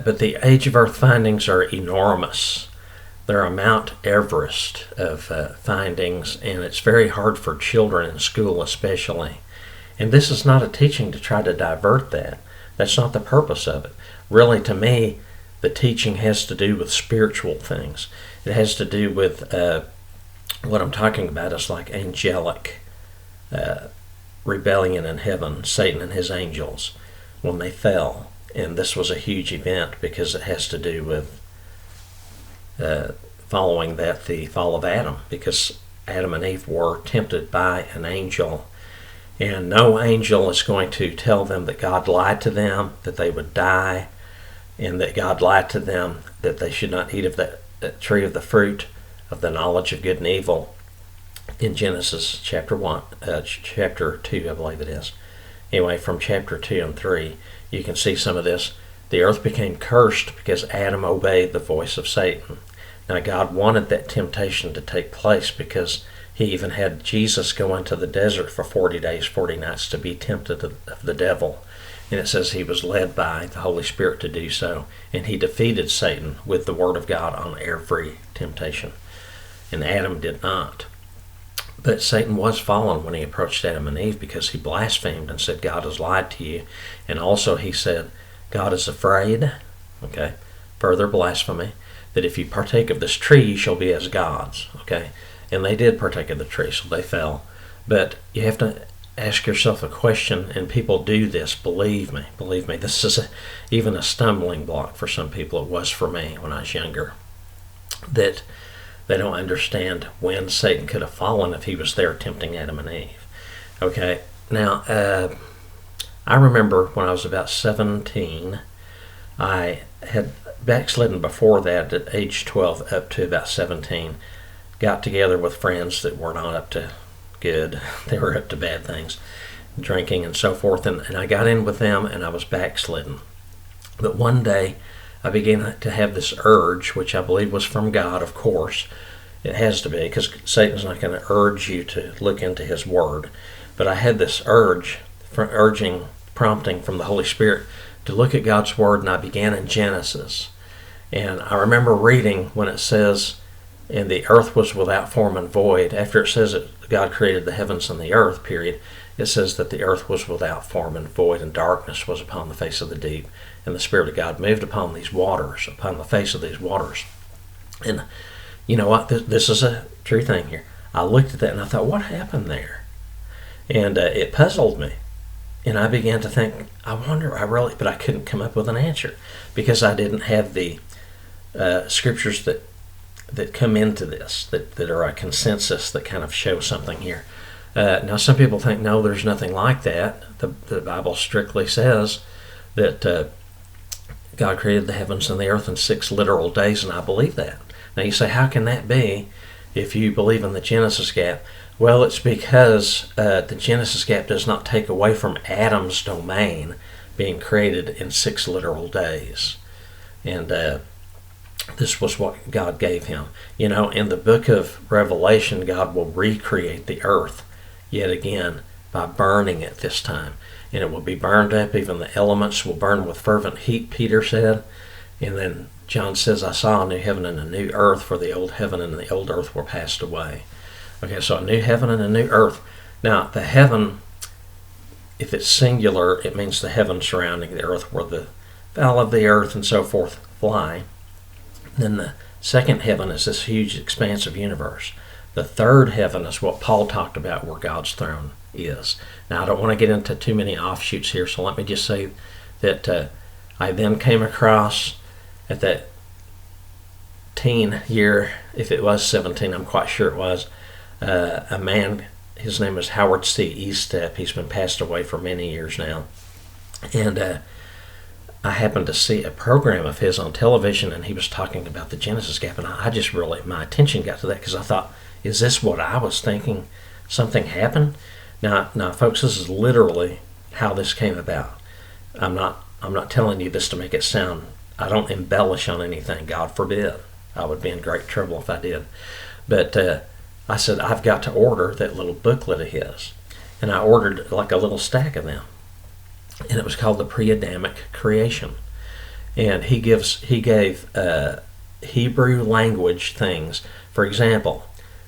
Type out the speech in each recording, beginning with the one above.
but the age of Earth findings are enormous. They're a Mount Everest of findings, and it's very hard for children in school especially. And this is not a teaching to try to divert that. That's not the purpose of it. Really, to me, the teaching has to do with spiritual things. It has to do with what I'm talking about is like angelic rebellion in heaven, Satan and his angels, when they fell. And this was a huge event because it has to do with following that, the fall of Adam, because Adam and Eve were tempted by an angel. And no angel is going to tell them that God lied to them, that they would die, and that God lied to them that they should not eat of that tree of the fruit of the knowledge of good and evil in Genesis chapter 2, I believe it is. Anyway, from chapter 2 and 3, you can see some of this. The earth became cursed because Adam obeyed the voice of Satan. Now, God wanted that temptation to take place because he even had Jesus go into the desert for 40 days, 40 nights to be tempted of the devil. And it says he was led by the Holy Spirit to do so. And he defeated Satan with the Word of God on every temptation. And Adam did not. But Satan was fallen when he approached Adam and Eve because he blasphemed and said, God has lied to you. And also he said, God is afraid, okay, further blasphemy, that if you partake of this tree, you shall be as gods, okay. And they did partake of the tree, so they fell. But you have to ask yourself a question, and people do this, believe me. This is even a stumbling block for some people. It was for me when I was younger, that they don't understand when Satan could have fallen if he was there tempting Adam and Eve. Okay, now, I remember when I was about 17, I had backslidden before that at age 12 up to about 17. Got together with friends that were not up to good. They were up to bad things, drinking and so forth. And I got in with them and I was backslidden. But one day I began to have this urge, which I believe was from God, of course. It has to be, because Satan's not going to urge you to look into his word. But I had this prompting from the Holy Spirit to look at God's word, and I began in Genesis. And I remember reading when it says, and the earth was without form and void. After it says that God created the heavens and the earth, period, it says that the earth was without form and void, and darkness was upon the face of the deep. And the Spirit of God moved upon these waters, upon the face of these waters. And you know what? This is a true thing here. I looked at that and I thought, what happened there? And it puzzled me. And I began to think, but I couldn't come up with an answer because I didn't have the scriptures that come into this, that are a consensus that kind of show something here. Now, some people think, no, there's nothing like that. The Bible strictly says that God created the heavens and the earth in 6 literal days, and I believe that. Now, you say, how can that be if you believe in the Genesis gap? Well, it's because the Genesis gap does not take away from Adam's domain being created in 6 literal days. And this was what God gave him. You know, in the book of Revelation, God will recreate the earth yet again by burning it this time. And it will be burned up. Even the elements will burn with fervent heat, Peter said. And then John says, I saw a new heaven and a new earth, for the old heaven and the old earth were passed away. Okay, so a new heaven and a new earth. Now, the heaven, if it's singular, it means the heaven surrounding the earth where the fowl of the earth and so forth fly. Then the second heaven is this huge expansive universe. The third heaven is what Paul talked about, where God's throne is. Now, I don't want to get into too many offshoots here, so let me just say that I then came across at that teen year, if it was 17, I'm quite sure it was, a man, his name is Howard C. Eastep. He's been passed away for many years now. And I happened to see a program of his on television, and he was talking about the Genesis gap, and I just really, my attention got to that because I thought, is this what I was thinking? Something happened? Now, folks, this is literally how this came about. I'm not telling you this to make it sound, I don't embellish on anything, God forbid. I would be in great trouble if I did. But I said, I've got to order that little booklet of his. And I ordered like a little stack of them. And it was called The Pre-Adamic Creation. And he gave Hebrew language things. For example,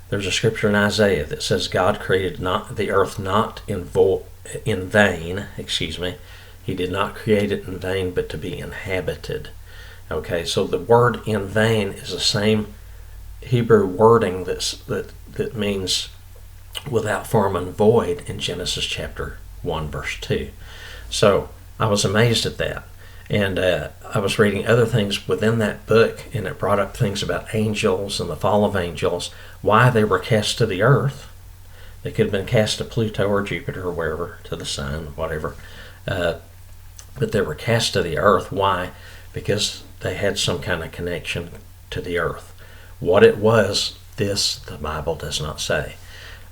there's a scripture in Isaiah that says God created not the earth not in vain. He did not create it in vain, but to be inhabited. Okay, so the word in vain is the same Hebrew wording that means without form and void in Genesis chapter 1 verse 2. So I was amazed at that. And I was reading other things within that book, and it brought up things about angels and the fall of angels, why they were cast to the earth. They could have been cast to Pluto or Jupiter or wherever, to the sun, whatever. But they were cast to the earth. Why? Because they had some kind of connection to the earth. What it was, the Bible does not say.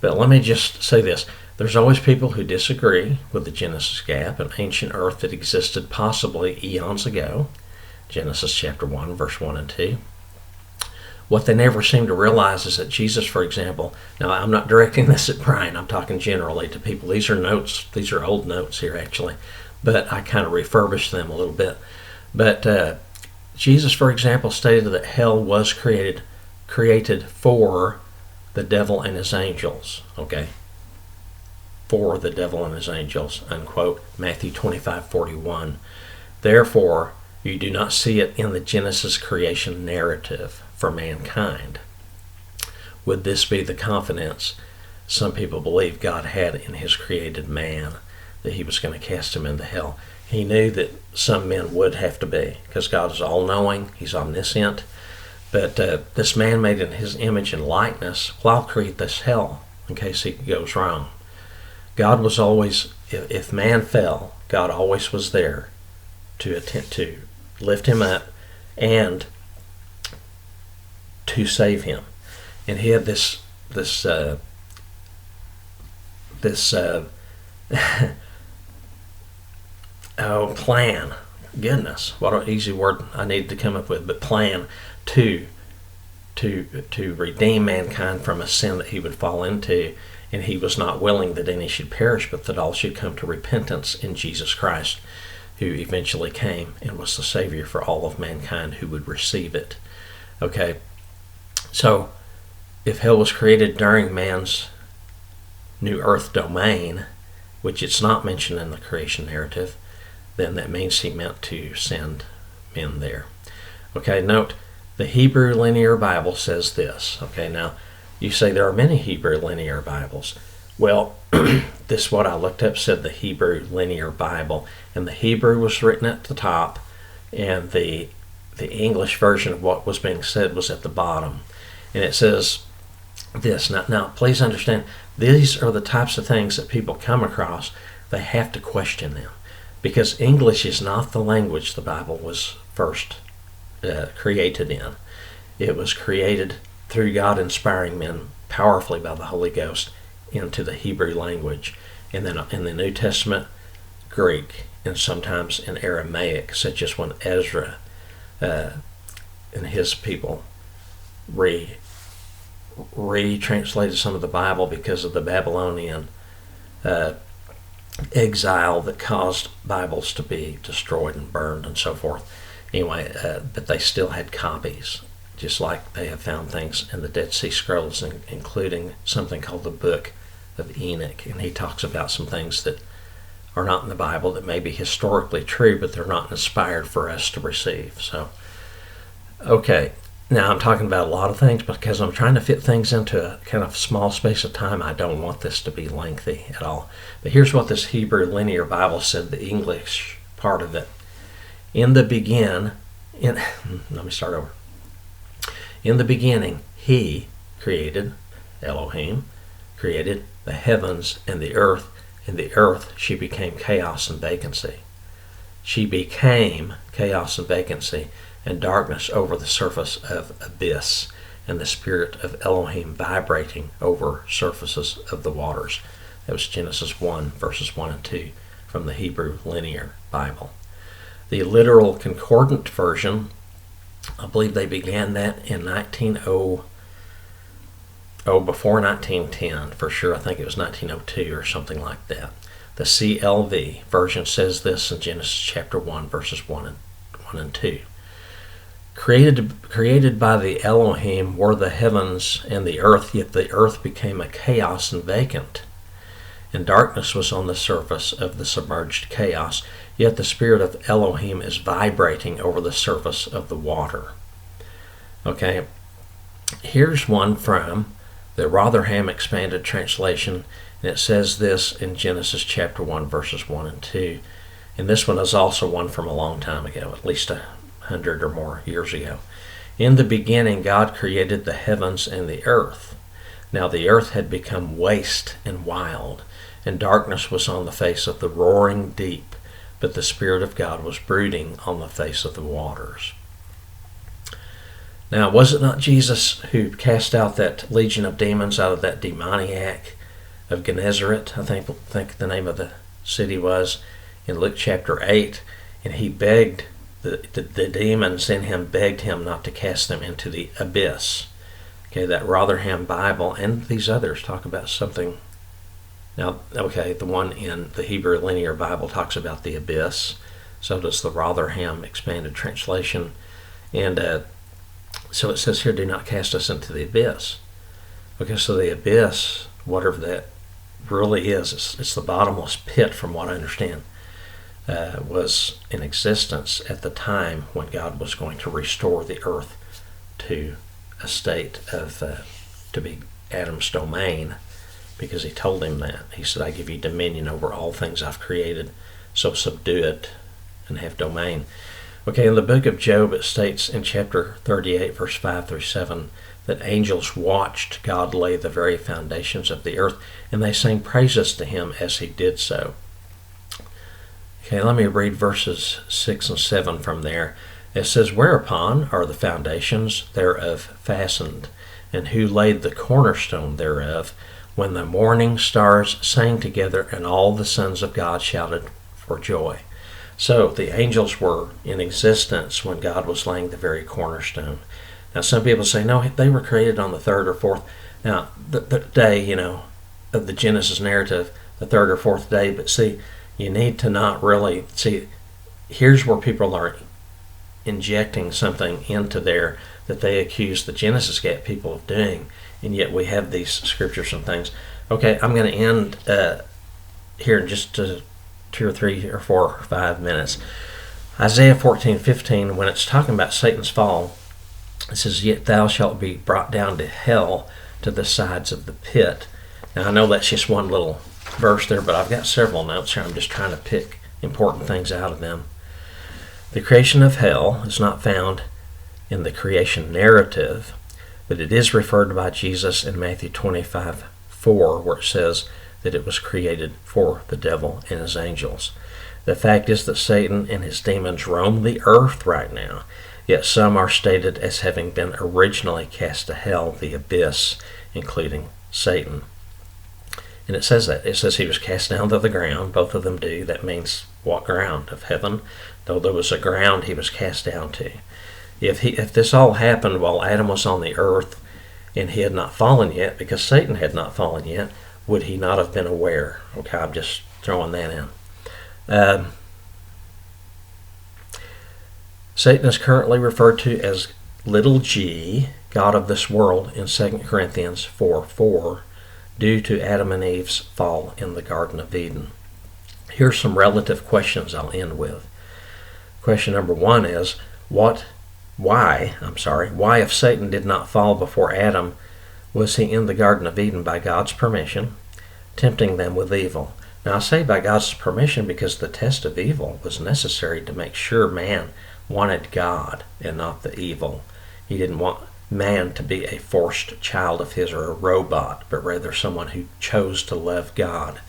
But let me just say this. There's always people who disagree with the Genesis gap, an ancient earth that existed possibly eons ago. Genesis chapter 1, verse 1 and 2. What they never seem to realize is that Jesus, for example, now I'm not directing this at Brian, I'm talking generally to people. These are notes, these are old notes here actually, but I kind of refurbished them a little bit. But Jesus, for example, stated that hell was created for the devil and his angels, okay? For the devil and his angels, unquote, Matthew 25:41. Therefore, you do not see it in the Genesis creation narrative for mankind. Would this be the confidence some people believe God had in his created man, that he was going to cast him into hell? He knew that some men would have to be, because God is all-knowing, he's omniscient. But this man made in his image and likeness, well, I'll create this hell in case he goes wrong. God was always, if man fell, God always was there to attempt to lift him up and to save him. And he had this plan. Goodness, what an easy word I needed to come up with, but plan to redeem mankind from a sin that he would fall into. And he was not willing that any should perish, but that all should come to repentance in Jesus Christ, who eventually came and was the Savior for all of mankind who would receive it. Okay, so if hell was created during man's new earth domain, which it's not mentioned in the creation narrative, then that means he meant to send men there. Okay, note, the Hebrew Linear Bible says this. Okay, now, you say there are many Hebrew Linear Bibles. Well, this what I looked up said the Hebrew Linear Bible, and the Hebrew was written at the top, and the English version of what was being said was at the bottom. And it says this. Now, please understand, these are the types of things that people come across. They have to question them, because English is not the language the Bible was first created in. It was created through God inspiring men powerfully by the Holy Ghost into the Hebrew language. And then in the New Testament, Greek, and sometimes in Aramaic, such as when Ezra and his people retranslated some of the Bible because of the Babylonian exile that caused Bibles to be destroyed and burned and so forth. Anyway, but they still had copies, just like they have found things in the Dead Sea Scrolls, including something called the Book of Enoch. And he talks about some things that are not in the Bible that may be historically true, but they're not inspired for us to receive. So, okay, now I'm talking about a lot of things because I'm trying to fit things into a kind of small space of time. I don't want this to be lengthy at all. But here's what this Hebrew Linear Bible said, the English part of it. Let me start over. In the beginning, he created, Elohim, created the heavens and the earth she became chaos and vacancy. She became chaos and vacancy and darkness over the surface of abyss, and the spirit of Elohim vibrating over surfaces of the waters. That was Genesis 1, verses 1 and 2 from the Hebrew Linear Bible. The literal concordant version, I believe they began that in before 1910, for sure. I think it was 1902 or something like that. The CLV version says this in Genesis chapter 1, verses 1 1 and 2. Created by the Elohim were the heavens and the earth, yet the earth became a chaos and vacant, and darkness was on the surface of the submerged chaos, yet the spirit of Elohim is vibrating over the surface of the water. Okay, here's one from the Rotherham Expanded Translation, and it says this in Genesis chapter 1, verses 1 and 2. And this one is also one from a long time ago, at least 100 or more years ago. In the beginning, God created the heavens and the earth. Now the earth had become waste and wild, and darkness was on the face of the roaring deep, but the Spirit of God was brooding on the face of the waters. Now, was it not Jesus who cast out that legion of demons out of that demoniac of Gennesaret? I think the name of the city was, in Luke chapter 8, and he begged, the demons in him begged him not to cast them into the abyss. Okay, that Rotherham Bible and these others talk about something. Now, okay, the one in the Hebrew Linear Bible talks about the abyss. So does the Rotherham Expanded Translation. And so it says here, do not cast us into the abyss. Okay, so the abyss, whatever that really is, it's the bottomless pit from what I understand, was in existence at the time when God was going to restore the earth to a state of, to be Adam's domain, because he told him that. He said, I give you dominion over all things I've created, so subdue it and have domain. Okay, in the book of Job, it states in chapter 38, verse 5 through 7, that angels watched God lay the very foundations of the earth, and they sang praises to him as he did so. Okay, let me read verses 6 and 7 from there. It says, whereupon are the foundations thereof fastened, and who laid the cornerstone thereof, when the morning stars sang together, and all the sons of God shouted for joy. So the angels were in existence when God was laying the very cornerstone. Now some people say, no, they were created on the third or fourth. Now, the day, of the Genesis narrative, the third or fourth day. But see, you need to not really, see, here's where people are injecting something into there that they accuse the Genesis Gap people of doing. And yet we have these scriptures and things. Okay, I'm going to end here in just 2 or 3 or 4 or 5 minutes. Isaiah 14:15, when it's talking about Satan's fall, it says, yet thou shalt be brought down to hell, to the sides of the pit. Now I know that's just one little verse there, but I've got several notes here. I'm just trying to pick important things out of them. The creation of hell is not found in the creation narrative, but it is referred to by Jesus in Matthew 25:4, where it says that it was created for the devil and his angels. The fact is that Satan and his demons roam the earth right now, yet some are stated as having been originally cast to hell, the abyss, including Satan. And it says that. It says he was cast down to the ground. Both of them do. That means what ground? Of heaven. Though there was a ground he was cast down to. If this all happened while Adam was on the earth and he had not fallen yet, because Satan had not fallen yet, would he not have been aware? Okay, I'm just throwing that in. Satan is currently referred to as little g, God of this world, in 2 Corinthians 4:4, due to Adam and Eve's fall in the Garden of Eden. Here's some relative questions I'll end with. Question number 1 is, why if Satan did not fall before Adam, was he in the Garden of Eden by God's permission, tempting them with evil? Now I say by God's permission because the test of evil was necessary to make sure man wanted God and not the evil. He didn't want man to be a forced child of his or a robot, but rather someone who chose to love God.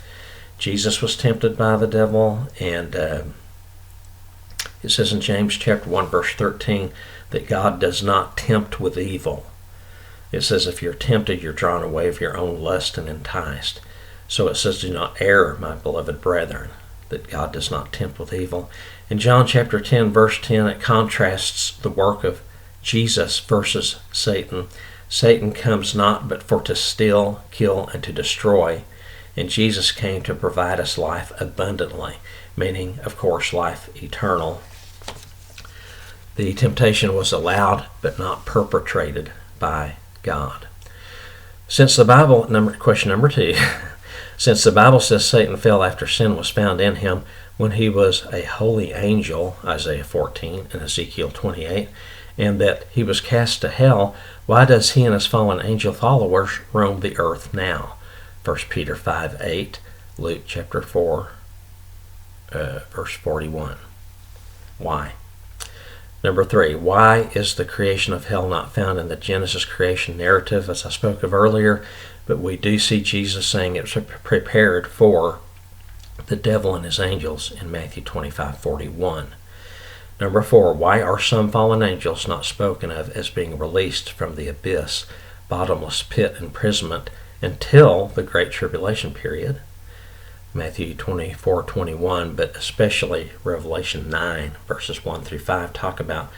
Jesus was tempted by the devil, and it says in James chapter 1 verse 13 that God does not tempt with evil. It says if you're tempted, you're drawn away of your own lust and enticed. So it says, do not err, my beloved brethren, that God does not tempt with evil. In John chapter 10 verse 10, it contrasts the work of Jesus versus Satan. Satan comes not but for to steal, kill, and to destroy. And Jesus came to provide us life abundantly, meaning, of course, life eternal. The temptation was allowed but not perpetrated by God. Since the Bible, question number 2, since the Bible says Satan fell after sin was found in him when he was a holy angel, Isaiah 14 and Ezekiel 28, and that he was cast to hell, why does he and his fallen angel followers roam the earth now? 1 Peter 5:8, Luke chapter 4, verse 41. Why? Number 3, why is the creation of hell not found in the Genesis creation narrative, as I spoke of earlier, but we do see Jesus saying it was prepared for the devil and his angels in Matthew 25:41. Number 4, why are some fallen angels not spoken of as being released from the abyss, bottomless pit imprisonment until the Great Tribulation period? Matthew 24:21, but especially Revelation 9, verses 1 through 5, talk about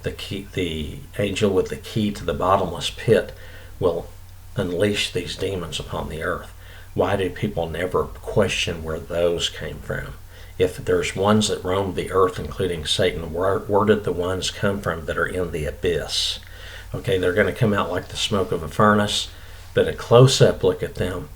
the angel with the key to the bottomless pit will unleash these demons upon the earth. Why do people never question where those came from? If there's ones that roam the earth, including Satan, where did the ones come from that are in the abyss? Okay, they're going to come out like the smoke of a furnace, but a close-up look at them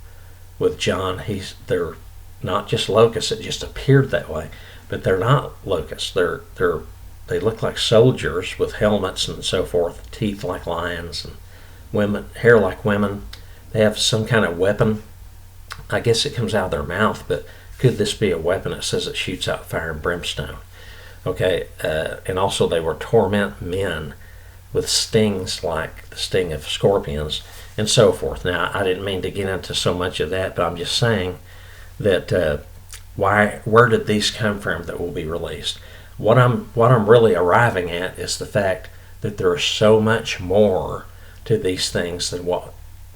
with John, they're not just locusts. It just appeared that way, but they're not locusts. They look like soldiers with helmets and so forth, teeth like lions, and hair like women. They have some kind of weapon. I guess it comes out of their mouth, but could this be a weapon? It says it shoots out fire and brimstone. Okay, and also they were torment men with stings like the sting of scorpions and so forth. Now, I didn't mean to get into so much of that, but I'm just saying that where did these come from that will be released? What I'm really arriving at is the fact that there is so much more to these things than what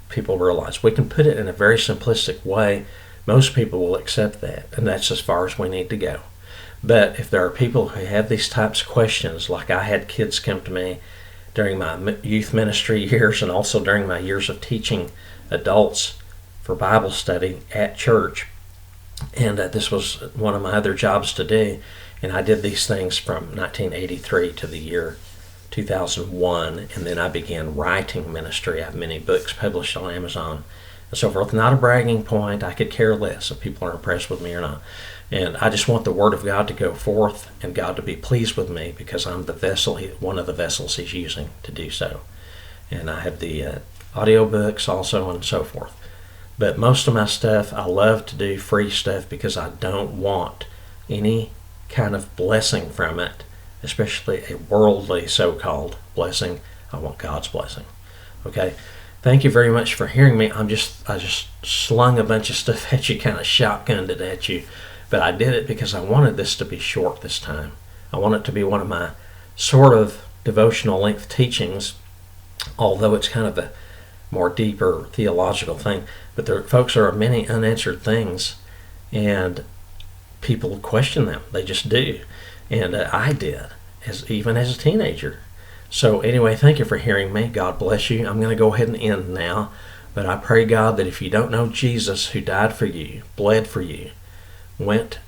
people realize. We can put it in a very simplistic way. Most people will accept that, and that's as far as we need to go. But if there are people who have these types of questions, like I had kids come to me during my youth ministry years and also during my years of teaching adults for Bible study at church, and this was one of my other jobs to do, and I did these things from 1983 to the year 2001, and then I began writing ministry. I have many books published on Amazon and so forth. Not a bragging point. I could care less if people are impressed with me or not. And I just want the Word of God to go forth and God to be pleased with me, because I'm the vessel, one of the vessels He's using to do so. And I have the audio books also and so forth. But most of my stuff, I love to do free stuff because I don't want any kind of blessing from it, especially a worldly so-called blessing. I want God's blessing. Okay? Thank you very much for hearing me. I just slung a bunch of stuff at you, kind of shotgunned it at you. But I did it because I wanted this to be short this time. I want it to be one of my sort of devotional length teachings, although it's kind of a more deeper theological thing. But folks, there are many unanswered things, and people question them. They just do. And I did, even as a teenager. So anyway, thank you for hearing me. God bless you. I'm going to go ahead and end now. But I pray, God, that if you don't know Jesus, who died for you, bled for you, went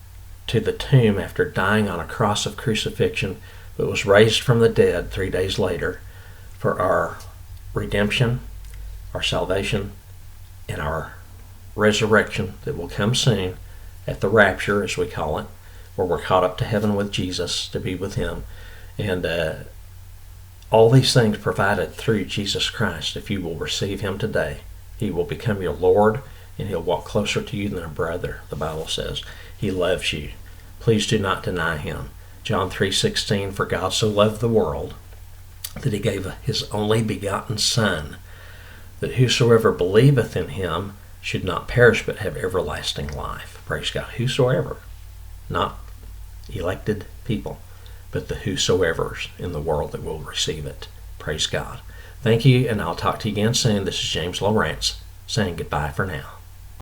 to the tomb after dying on a cross of crucifixion, but was raised from the dead 3 days later for our redemption, our salvation, and our resurrection that will come soon at the rapture, as we call it, where we're caught up to heaven with Jesus to be with Him. And all these things provided through Jesus Christ. If you will receive Him today, He will become your Lord, and He'll walk closer to you than a brother, the Bible says. He loves you. Please do not deny Him. John 3:16, for God so loved the world that He gave His only begotten Son, that whosoever believeth in Him should not perish but have everlasting life. Praise God. Whosoever. Not elected people, but the whosoevers in the world that will receive it. Praise God. Thank you, and I'll talk to you again soon. This is James Lawrence saying goodbye for now.